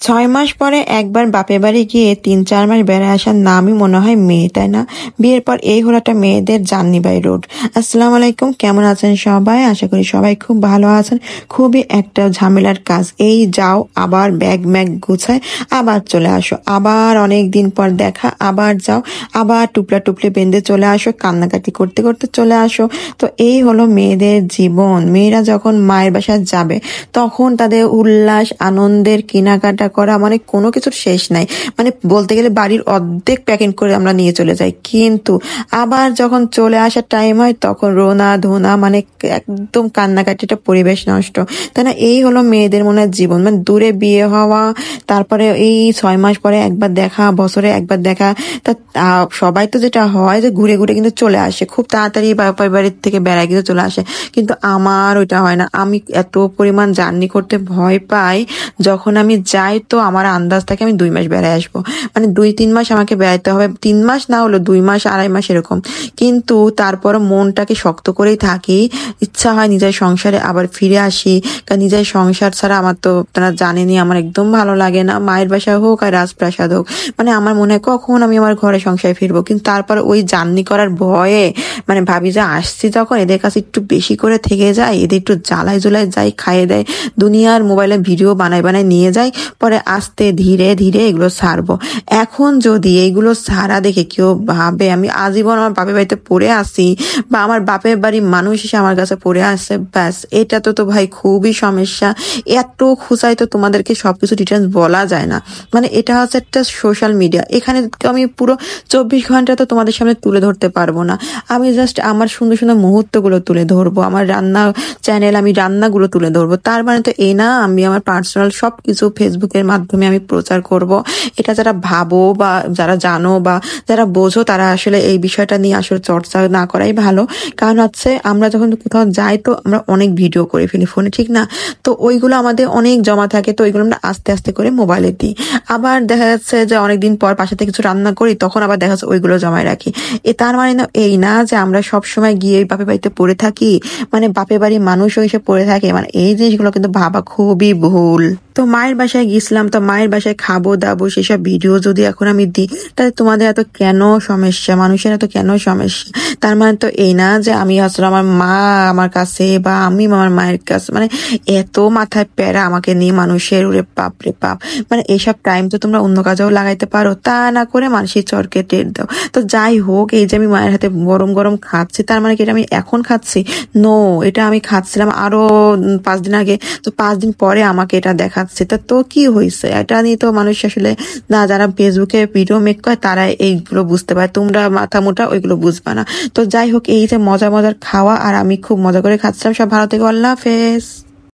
৬ মাস পরে একবার বাপের বাড়ি গিয়ে ৩-৪ মাস বেড়ায় আসার নামই মনে হয় মেয়ে, তাই না? বিয়ের পর এই হলো একটা মেয়েদের জার্নি বাই রোড। আসসালামু আলাইকুম, কেমন আছেন সবাই? আশা করি সবাই খুব ভালো আছেন। খুবই একটা ঝামেলার কাজ, এই যাও আবার ব্যাগ ম্যাগ গুছায় আবার চলে আসো, আবার অনেক দিন পর দেখা, আবার যাও, আবার টুপলা টুপলি বেঁধে চলে আসো, কান্নাকাটি করতে করতে চলে আসো। তো এই হলো মেয়েদের জীবন। মেয়েরা যখন মায়ের বাসায় যাবে তখন তাদের উল্লাস আনন্দের কেনাকাটা করা মানে কোনো কিছুর শেষ নাই। মানে বলতে গেলে বাড়ির অর্ধেক প্যাকিং করে আমরা নিয়ে চলে যাই, কিন্তু আবার যখন চলে আসার টাইম হয় তখন রোনা ধোনা মানে একদম কান্নাকাটিটা পরিবেশ নষ্ট, তাই না? এই হলো মেয়েদের মনে হয় জীবন। মানে দূরে বিয়ে হওয়া, তারপরে এই 6 মাস পরে একবার দেখা, বছরে একবার দেখা। তা সবাই তো যেটা হয় যে ঘুরে ঘুরে কিন্তু চলে আসে খুব তাড়াতাড়ি, বাপের বাড়ির থেকে বেড়ায় কিন্তু চলে আসে, কিন্তু আমার ওইটা হয় না। আমি এত পরিমাণ জার্নি করতে ভয় পাই। যখন আমি যাই তো আমার আন্দাজ থাকে আমি 2 মাস বেড়ায় আসবো, মানে 2-3 মাস আমাকে বেড়াইতে হবে, 3 মাস না হলো 2 মাস 2.5 মাস এরকম। কিন্তু তারপর মনটাকে শক্ত করেই থাকি, ইচ্ছা হয় নিজের সংসারে আবার ফিরে আসি। কারণ নিজের সংসার ছাড়া আমার তো তারা জানেনি আমার একদম ভালো লাগে না, মায়ের বাসা হোক আর রাজপ্রাসাদ হোক। মানে আমার মনে হয় কখন আমি আমার ঘরে সংসারে ফিরবো, কিন্তু তারপর ওই জার্নি করার ভয়ে মানে ভাবি যে আসছি যখন এদের কাছে একটু বেশি করে থেকে যায়, এদের একটু জ্বালায় জোলায় যাই, খাইয়ে দেয়, দুনিয়ার মোবাইলে ভিডিও বানায় বানায় নিয়ে যাই, পরে আস্তে ধীরে ধীরে এগুলো ছাড়বো। এখন যদি এইগুলো ছাড়া দেখে কেউ ভাবে আমি আজীবন আমার বাপের বাড়িতে পড়ে আসি, বা আমার বাপের বাড়ির মানুষ এসে আমার কাছে পড়ে আসছে, ব্যাস এটা তো ভাই খুবই সমস্যা। এত খুঁচাই তো তোমাদেরকে সবকিছু ডিটেলস বলা যায় না। মানে এটা হচ্ছে একটা সোশ্যাল মিডিয়া, এখানে আমি পুরো 24 ঘন্টা তো তোমাদের সামনে তুলে ধরতে পারবো না। আমি জাস্ট আমার সুন্দর সুন্দর মুহূর্তগুলো তুলে ধরবো, আমার রান্না চ্যানেল আমি রান্নাগুলো তুলে ধরবো। তার মানে তো এই না আমি আমার পার্সোনাল সবকিছু ফেসবুকের মাধ্যমে আমি প্রচার করব। এটা যারা ভাবো বা যারা জানো বা যারা বোঝো তারা আসলে এই বিষয়টা নিয়ে আসলে চর্চা না করাই ভালো। কারণ হচ্ছে আমরা যখন কোথাও যাই তো আমরা অনেক ভিডিও করে ফেলি ফোনে, ঠিক না? তো ওইগুলো আমাদের অনেক জমা থাকে, তো ওইগুলো আমরা আস্তে আস্তে করে মোবাইলে দিই। আবার দেখা যাচ্ছে যে অনেকদিন পর বাসাতে কিছু রান্না করি, তখন আবার দেখা যাচ্ছে ওইগুলো জমায় রাখি। তার মানে না এই না যে আমরা সব সময় গিয়ে বাপের বাড়িতে পড়ে থাকি, মানে বাপের বাড়ির মানুষও এসে পড়ে থাকে। মানে এই জিনিসগুলো কিন্তু ভাবা খুবই ভুল। তো মায়ের বাসায় গেছিলাম, তো মায়ের বাসায় খাবো দাবো সেসব ভিডিও যদি এখন আমি দিই, তাহলে তোমাদের এত কেন সমস্যা, মানুষের এত কেন সমস্যা? তার মানে তো এই না যে আমি আসলে আমার মা আমার কাছে বা আমি আমার মায়ের কাছে, মানে এত মাথায় প্যারা আমাকে নিয়ে মানুষের, ওরে বাপ রে বাপ। মানে এইসব টাইম তো তোমরা অন্য কাজেও লাগাইতে পারো, তা না করে মানুষের চরকে টের দাও। তো যাই হোক, এই যে আমি মায়ের হাতে গরম গরম খাচ্ছি, তার মানে কি এটা আমি এখন খাচ্ছি? নো, এটা আমি খাচ্ছিলাম আরো 5 দিন আগে, তো 5 দিন পরে আমাকে এটা দেখাচ্ছে। তা তো কি হয়েছে? এটা নিয়ে তো মানুষ আসলে না, যারা ফেসবুকে ভিডিও মেক করে তারা এইগুলো বুঝতে পারে, তোমরা মাথা মোটা ওইগুলো বুঝবা না। তো যাই হোক, এই যে মজার মজার খাওয়া আর আমি খুব মজা করে খাচ্ছিলাম। সব ভালো থেকো, আল্লাহ হাফেজ।